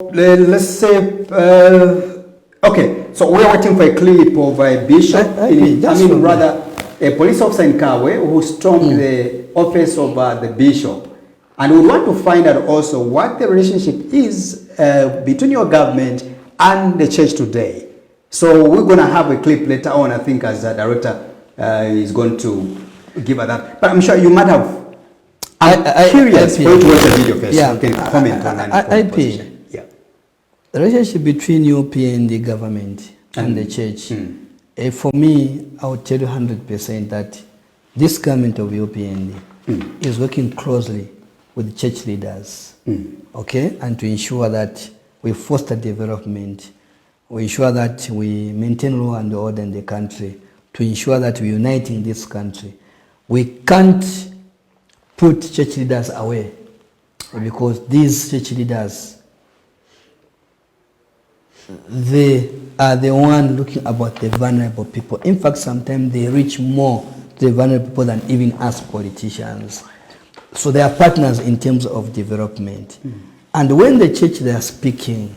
let's say, okay, so we're waiting for a clip of a bishop, a police officer in Kawe who stormed the office of the bishop. And we want to find out also what the relationship is between your government and the church today. So we're going to have a clip later on, I think, as the director is going to give us that. But I'm sure you might have. I'm curious for you to watch the video first. Yeah, you can comment on that position. Yeah. The relationship between UPND government and the church, for me, I would tell you 100% that this government of UPND is working closely with church leaders, okay, and to ensure that we foster development, we ensure that we maintain law and order in the country, to ensure that we unite in this country. We can't put church leaders away because these church leaders, they are the one looking about the vulnerable people. In fact, sometimes they reach more to the vulnerable people than even us politicians. So they are partners in terms of development. And when the church they are speaking,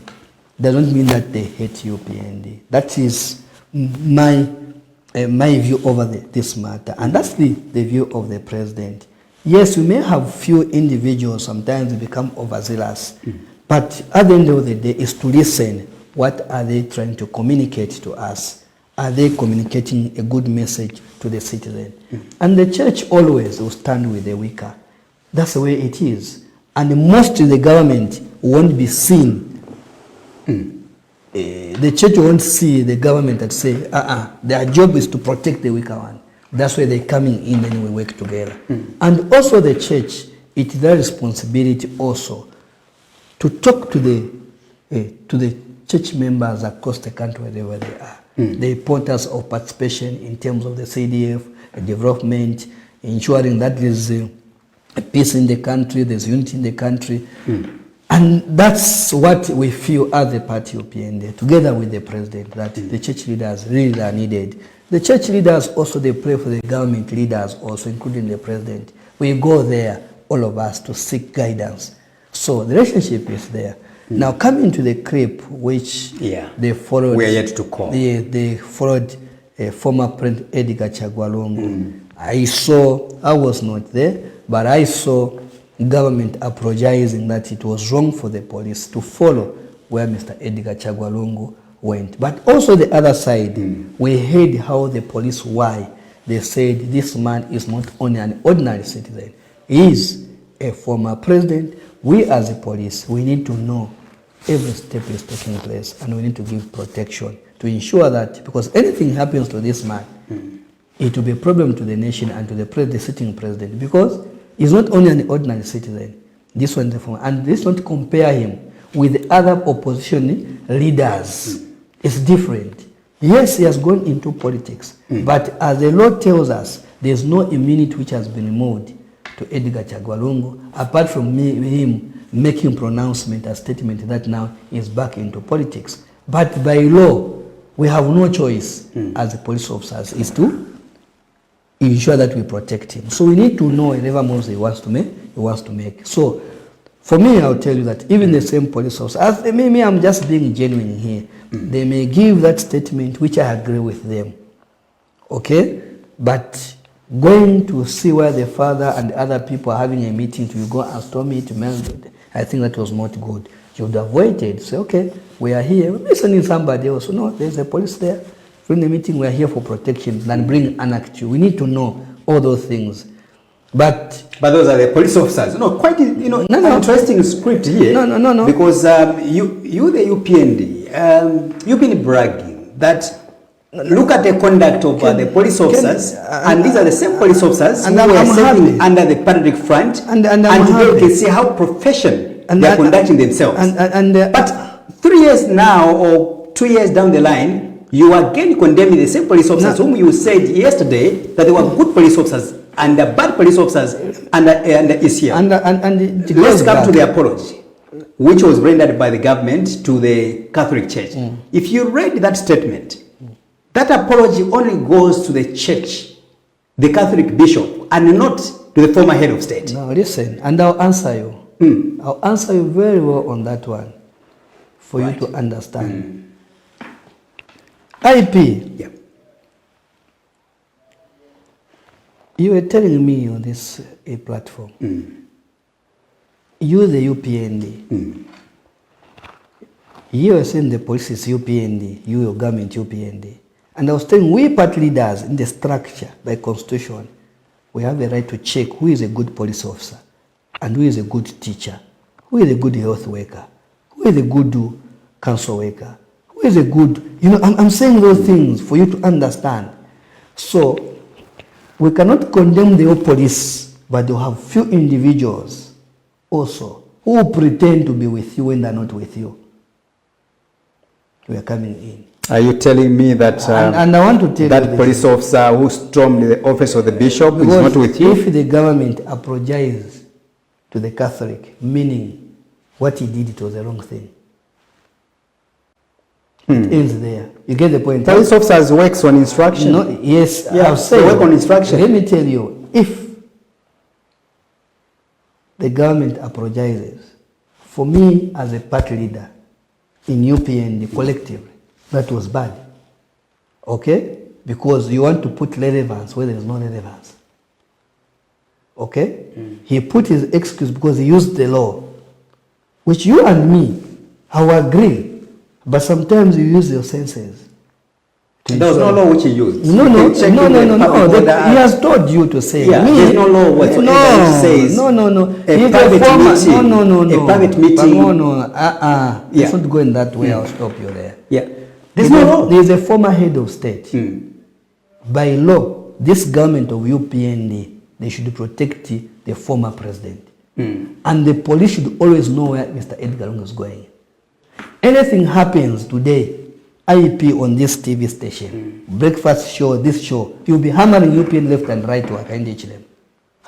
doesn't mean that they hate UPND. That is my view over this matter. And that's the view of the president. Yes, we may have few individuals, sometimes become overzealous. But at the end of the day, is to listen. What are they trying to communicate to us? Are they communicating a good message to the citizen? And the church always will stand with the weaker. That's the way it is. And most of the government won't be seen. The church won't see the government and say, their job is to protect the weaker one. That's why they're coming in and we work together. And also the church, it's their responsibility also to talk to the church members across the country wherever they are. The importance of participation in terms of the CDF, development, ensuring that there's a peace in the country, there's unity in the country. And that's what we feel as the party UPND, together with the president, that the church leaders really are needed. The church leaders also, they pray for the government leaders also, including the president. We go there, all of us, to seek guidance. So the relationship is there. Now coming to the clip, which they followed. We are yet to call. They followed former President Edgar Chagwalungu. I was not there, but I saw government apologizing that it was wrong for the police to follow where Mr. Edgar Chagwalungu went. But also the other side, we heard how the police, why they said this man is not only an ordinary citizen, he is a former president. We as a police, we need to know every step is taking place, and we need to give protection to ensure that, because anything happens to this man, it will be a problem to the nation and to the sitting president, because he's not only an ordinary citizen. This one, and this one, compare him with the other opposition leaders. It's different. Yes, he has gone into politics, but as the law tells us, there's no immunity which has been removed to Edgar Chagwalungu, apart from him making pronouncement, a statement that now is back into politics. But by law, we have no choice as the police officers is to ensure that we protect him. So we need to know whatever moves he wants to make. So for me, I'll tell you that even the same police officers, as me, I'm just being genuine here. They may give that statement, which I agree with them. Okay? But going to see where the father and other people are having a meeting to go and storm it, I think that was not good. You would have waited, say, okay, we are here, we're listening somebody else. No, there's a police there. During the meeting, we are here for protection, and bring an act. We need to know all those things. But those are the police officers. No, quite, interesting script here. No. Because you the UPND, you've been bragging that. Look at the conduct of the police officers, and these are the same police officers who are serving under the Patriotic Front, and today you can see how professional they are conducting themselves. But 3 years now, or 2 years down the line, you are again condemning the same police officers whom you said yesterday that they were good police officers and the bad police officers under ECR. Let's come to the apology, which was rendered by the government to the Catholic Church. If you read that statement, that apology only goes to the church, the Catholic bishop, and not to the former head of state. No, listen, and I'll answer you. I'll answer you very well on that one. for you to understand. IP, Yeah. you were telling me on this platform, you the UPND, you were saying the police is UPND, you your government UPND. And I was telling we party leaders in the structure by constitution, we have the right to check who is a good police officer and who is a good teacher, who is a good health worker, who is a good council worker, who is a good, I'm saying those things for you to understand. So we cannot condemn the whole police, but you have few individuals also who pretend to be with you when they're not with you. We are coming in. Are you telling me that and I want to tell that you police officer who stormed the office of the bishop is because not with you? If the government apologizes to the Catholic, meaning what he did, it was the wrong thing. It ends there. You get the point? Police officers works on instruction. No, yes, Yeah, I've said. they work on instruction. Let me tell you, if the government apologizes, for me as a party leader in UPND collectively, that was bad. Okay? Because you want to put relevance where there is no relevance. Okay? He put his excuse because he used the law, which you and me, I will agree. But sometimes you use your senses. There was no law which he used. No. He has told you to say. Yeah, there's no law whatsoever which says. No. A private meeting. No. A private meeting. No. Yeah. Let's not go in that way. I'll stop you there. Yeah. There's no law. There's a former head of state. By law, this government of UPND, they should protect the former president. And the police should always know where Mr. Edgar Lungu is going. Anything happens today, IEP on this TV station, breakfast show, this show, you'll be hammering UPN left and right to engage them.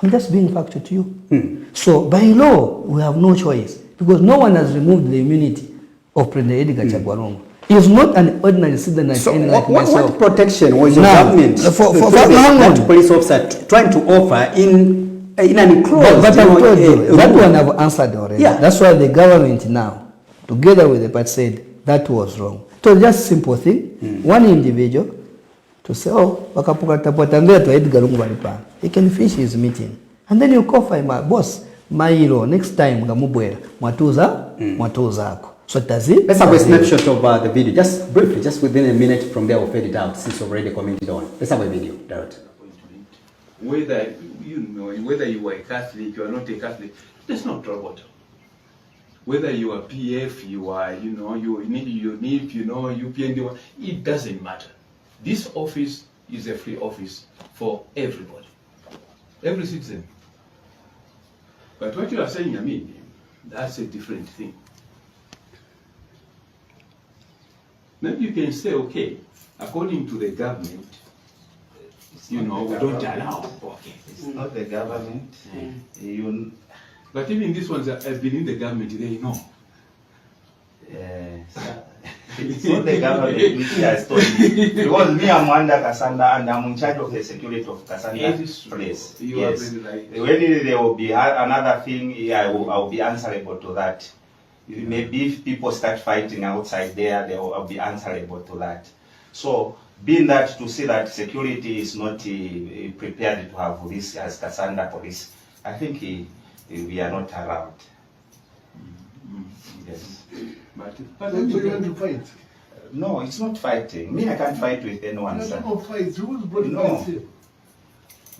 I'm just being factual to you. So by law, we have no choice because no one has removed the immunity of President Edgar Chagwarongo. He's not an ordinary citizen like any like myself. What protection was your government that police officer trying to offer in an enclosed? But I've told you, that one I've answered already. Yeah. That's why the government now, together with the party, said that was wrong. So just simple thing, one individual to say, oh, he can finish his meeting. And then you call for my boss, my hero, next time, mwatuza. So does it? Let's have a snapshot of the video, just briefly, just within a minute from there we'll fade it out since you've already commented on. Let's have a video, Darrett. Whether you are a Catholic, you are not a Catholic, there's no trouble. Whether you are PF, you are, you need, UPND, it doesn't matter. This office is a free office for everybody, every citizen. But what you are saying, that's a different thing. Maybe you can say, okay, according to the government, we don't allow. Okay. It's not the government. But even these ones have been in the government, they know. It's not the government which has told me. Because me, I'm under Kasanda and I'm in charge of the security of Kasanda place. Yes. When there will be another thing, I will be answerable to that. Maybe if people start fighting outside there, they will be answerable to that. So, being that to see that security is not prepared to have this as Kasanda police, I think we are not around. Yes. But so you want to fight? No, it's not fighting. Me, I can't fight with anyone. You're talking about fights. Who's brought No. fights here?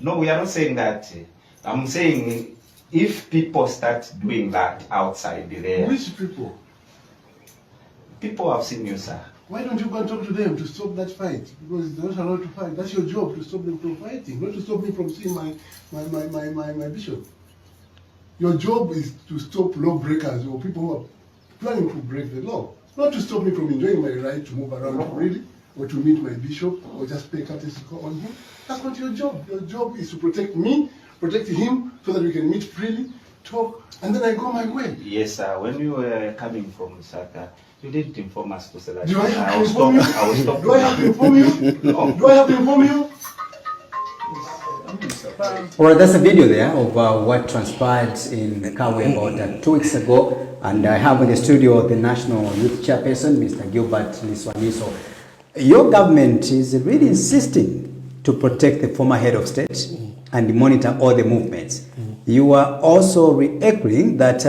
No, we are not saying that. I'm saying if people start doing that outside there, Which people? people have seen you, sir. Why don't you go and talk to them to stop that fight? Because they're not allowed to fight. That's your job, to stop them from fighting, not to stop me from seeing my bishop. Your job is to stop lawbreakers or people who are planning to break the law. Not to stop me from enjoying my right to move around freely, or to meet my bishop, or just pay courtesy call on him. That's not your job. Your job is to protect me, protect him, so that we can meet freely, talk, and then I go my way. Yes, sir. When you were coming from Lusaka, you didn't inform us to say that. Do I have to will inform you? I will stop. Do I have to inform you? No. Do I have to inform you? Well, there's a video there of what transpired in Kawe about 2 weeks ago. And I have in the studio the National Youth Chairperson, Mr. Gilbert Liswaniso. Your government is really insisting to protect the former head of state and monitor all the movements. You are also re-echoing that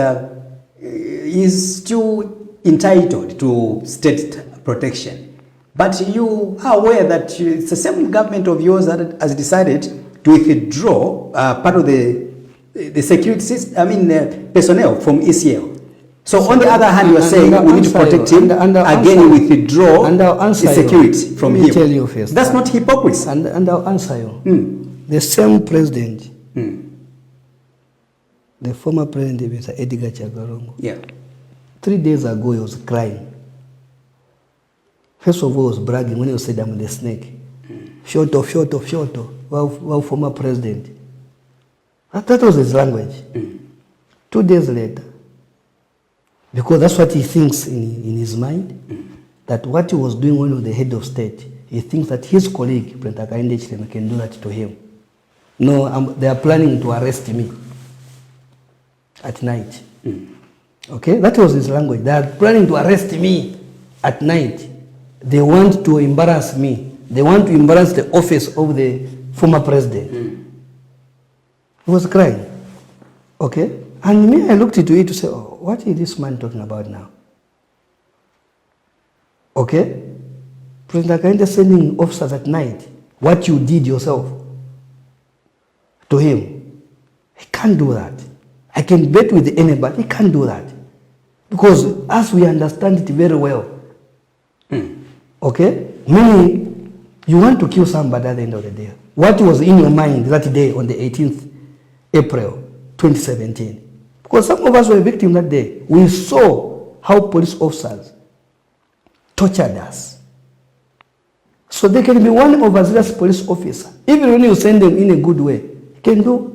he is still entitled to state protection. But you are aware that it's the same government of yours that has decided to withdraw part of the security system, personnel from ECL. So on the other hand, you are saying we need to protect him, again you withdraw the security from him. Let me tell you first. That's not hypocrisy. And I'll answer you. The same president, the former president, Mr. Edgar Chagwarongo, yeah. 3 days ago he was crying. First of all, he was bragging when he said, I'm the snake. Shoto, well, former president. That was his language. 2 days later, because that's what he thinks in his mind, that what he was doing when he was the head of state, he thinks that his colleague, Brent Akainde can do that to him. No, they are planning to arrest me at night. Okay, that was his language. They are planning to arrest me at night. They want to embarrass me. They want to embarrass the office of the former president. He was crying. Okay? And me, I looked into it to say, oh, what is this man talking about now? Okay? President Akainde sending officers at night, what you did yourself to him. He can't do that. I can bet with anybody, he can't do that. Because as we understand it very well, okay? Meaning, you want to kill somebody at the end of the day. What was in your mind that day on the 18th April 2017? Because some of us were victims that day. We saw how police officers tortured us. So there can be one overzealous police officer, even when you send them in a good way, he can do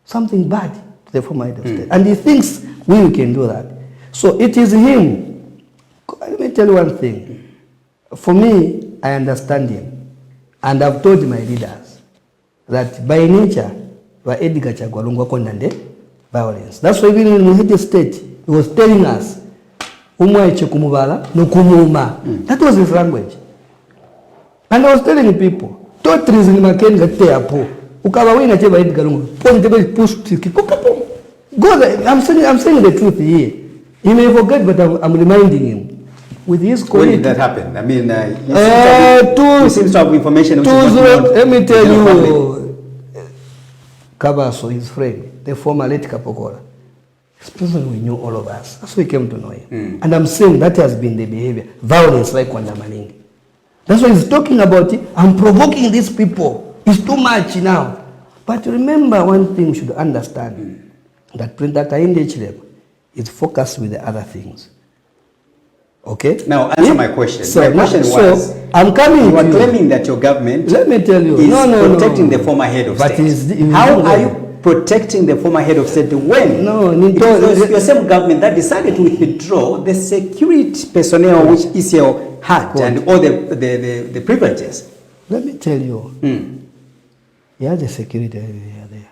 something bad to the former head of state. And he thinks we can do that. So it is him. Let me tell you one thing. For me, I understand him. And I've told my leaders that by nature, Edgar Chagwarongo condemned violence. That's why even when we hit the state, he was telling us, that was his language. And I was telling people, totally in Makenga Teapo, Ukawawina Teba Edgar, I'm saying the truth here. He may forget, but I'm reminding him. With his colleague. When did that happen? I mean, he seems to have information. Let me tell you, Kabaso, his friend, the former late Kapokola, this person we knew all of us. That's why we came to know him. And I'm saying that has been the behavior. Violence like Wandamalingi. That's why he's talking about it. I'm provoking these people. It's too much now. But remember one thing we should understand. That President Akainde is focused with the other things. Okay? Now, answer my question. So, my question was, I'm coming you are claiming that your government let me tell you, is protecting the former head of state. How are you protecting the former head of state when it was your same government that decided to withdraw the security personnel which ECL had and all the privileges? Let me tell you, you have the security there.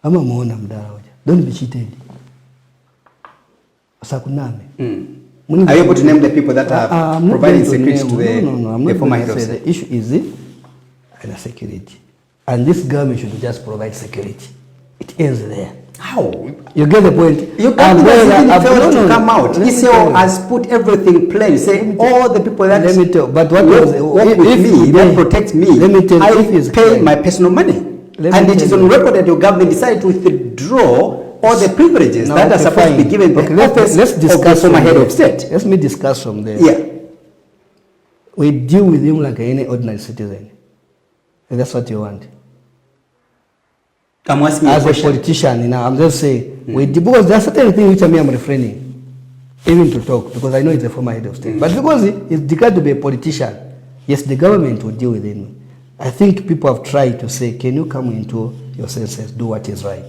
I'm a Mohona Mdara. Don't be cheated. Sakuname. Are you able to name the people that are providing security to the former head of state? The issue is the security. And this government should just provide security. It ends there. How? You get the point? Your government has even failed to come out. ECO has put everything plain. Say all the people that but what work with me, that protect me, I pay my personal money. And it is on record that your government decided to withdraw all the privileges that are supposed to be given to the office of the former head of state. Let me discuss from there. Yeah. We deal with him like any ordinary citizen. And that's what you want. I'm asking as a politician, I'm just saying, because there are certain things which I'm refraining even to talk, because I know it's a former head of state. But because he's declared to be a politician, yes, the government will deal with him. I think people have tried to say, can you come into your senses, do what is right?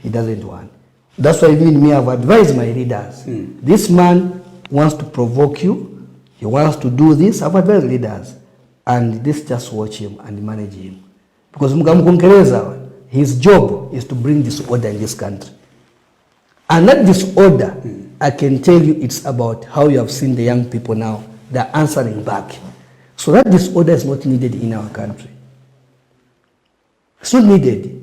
He doesn't want. That's why even me, I've advised my leaders. This man wants to provoke you. He wants to do this. I've advised leaders. And this just watch him and manage him. Because his job is to bring disorder in this country. And that disorder I can tell you it's about how you have seen the young people now. They're answering back. So that disorder is not needed in our country. It's not needed.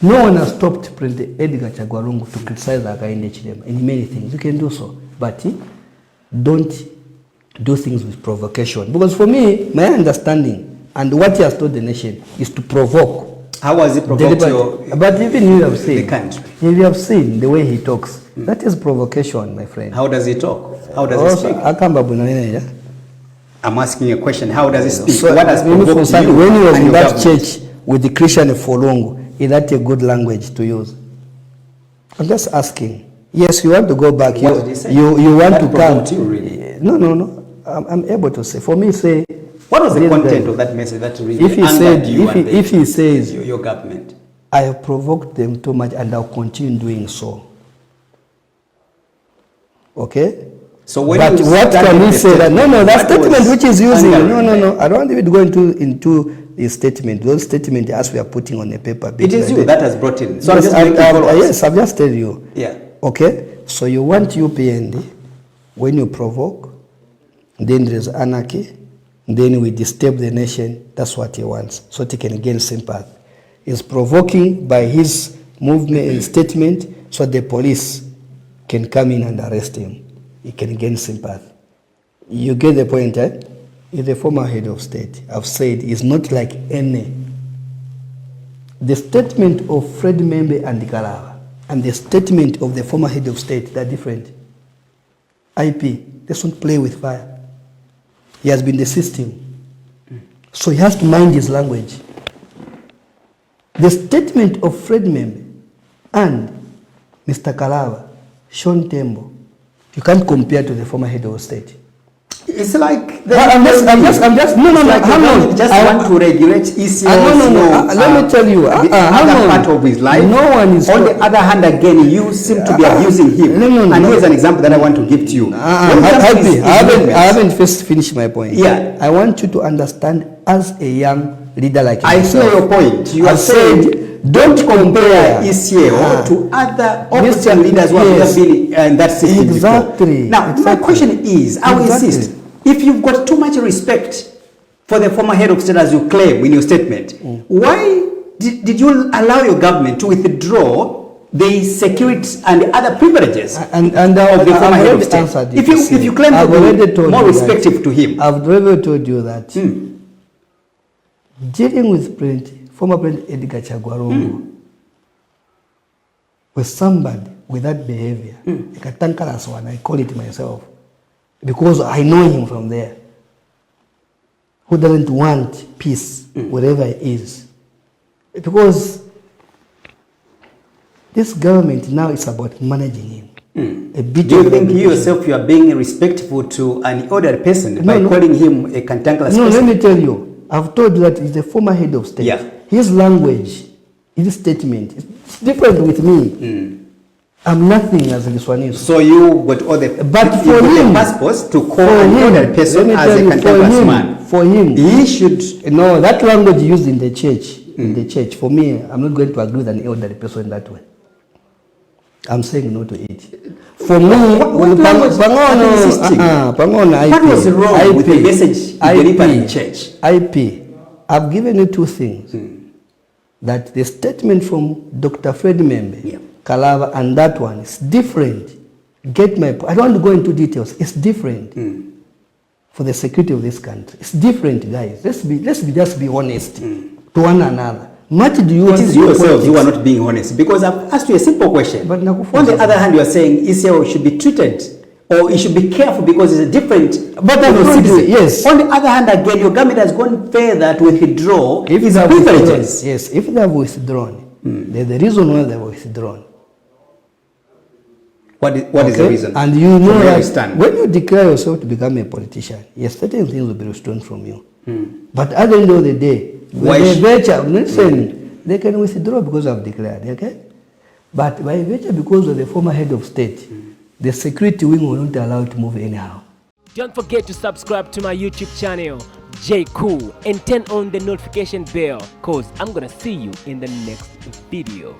No one has stopped President Edgar Chagwa to criticize Hakainde Hichilema in many things. You can do so. But don't do things with provocation. Because for me, my understanding and what he has told the nation is to provoke. How was it provoked but even you have seen the country? You have seen the way he talks. That is provocation, my friend. How does he talk? How does he speak? I'm asking you a question. How does he speak? So, what has provoked you? When he was and in that government? church with the Christian Folongo, is that a good language to use? I'm just asking. Yes, you want to go back. What did he say? You want That to come. provoked you, really? No. I'm able to say. For me, say. What was the content of that message that really If he angered said, you if he says, your government? I have provoked them too much and I'll continue doing so. Okay? So when but you what can he say? That, no, that statement which is using, angering? I don't want to go into his statement. Those statements as we are putting on the paper. It is you that has brought in. So yes, yes, I've just told you. Yeah. Okay? So you want UPND, when you provoke, then there is anarchy, then we disturb the nation. That's what he wants, so he can gain sympathy. He's provoking by his movement and statement so the police can come in and arrest him. He can gain sympathy. You get the point, eh? He's the former head of state. I've said he's not like any. The statement of Fred Membe and Kalava and the statement of the former head of state, they're different. IP, doesn't play with fire. He has been the system. So he has to mind his language. The statement of Fred Membe and Mr. Kalava, Sean Tembo, you can't compare to the former head of state. It's like I'm just want to regulate ECO. Let me tell you, other part of his life. No one is. On the other hand, again, you seem to be abusing him. And here's an example that I want to give to you. I haven't first finished my point. Yeah, I want you to understand as a young leader like yourself. I hear your point. You have said don't compare ECO to other opposition leaders who have been in that system. Exactly. Now, my question is, I will insist, if you've got too much respect for the former head of state as you claim in your statement, why did you allow your government to withdraw the security and the other privileges of the former head of state? If you claim to be more respectful to him. I've already told you that dealing with former President Edgar Chagwa with somebody with that behavior, like a tankerous one, I call it myself, because I know him from there, who doesn't want peace wherever he is. Because this government now is about managing him. Do you think you yourself you are being respectful to an older person by calling him a cantankerous person? No, let me tell you. I've told you that he's the former head of state. Yeah. His language, his statement, it's different with me. I'm nothing as a Liswaniso. So you got all the passports to call another person as a cantankerous man. For him, he should. No, that language used in the church. In the church, for me, I'm not going to agree with an elderly person in that way. I'm saying no to it. For me, what was wrong with the message delivered in church? I've given you two things. That the statement from Dr. Fred Membe, Kalava, and that one is different. Get my point. I don't want to go into details. It's different for the security of this country. It's different, guys. Let's just be honest to one another. Much do you want? It is yourselves who are not being honest, because I've asked you a simple question. But on the other hand, you are saying ECO should be treated, or it should be careful because it's a different. But yes. On the other hand, again, your government has gone further to withdraw its privileges. Yes, if they have withdrawn, there's the reason why they have withdrawn. What is the reason? And you know that when you declare yourself to become a politician, yes, certain things will be restrained from you. But at the end of the day, they can withdraw because I've declared, okay? But by virtue, because of the former head of state, the security wing will not allow it to move anyhow. Don't forget to subscribe to my YouTube channel, J Cool, and turn on the notification bell, cause I'm gonna see you in the next video.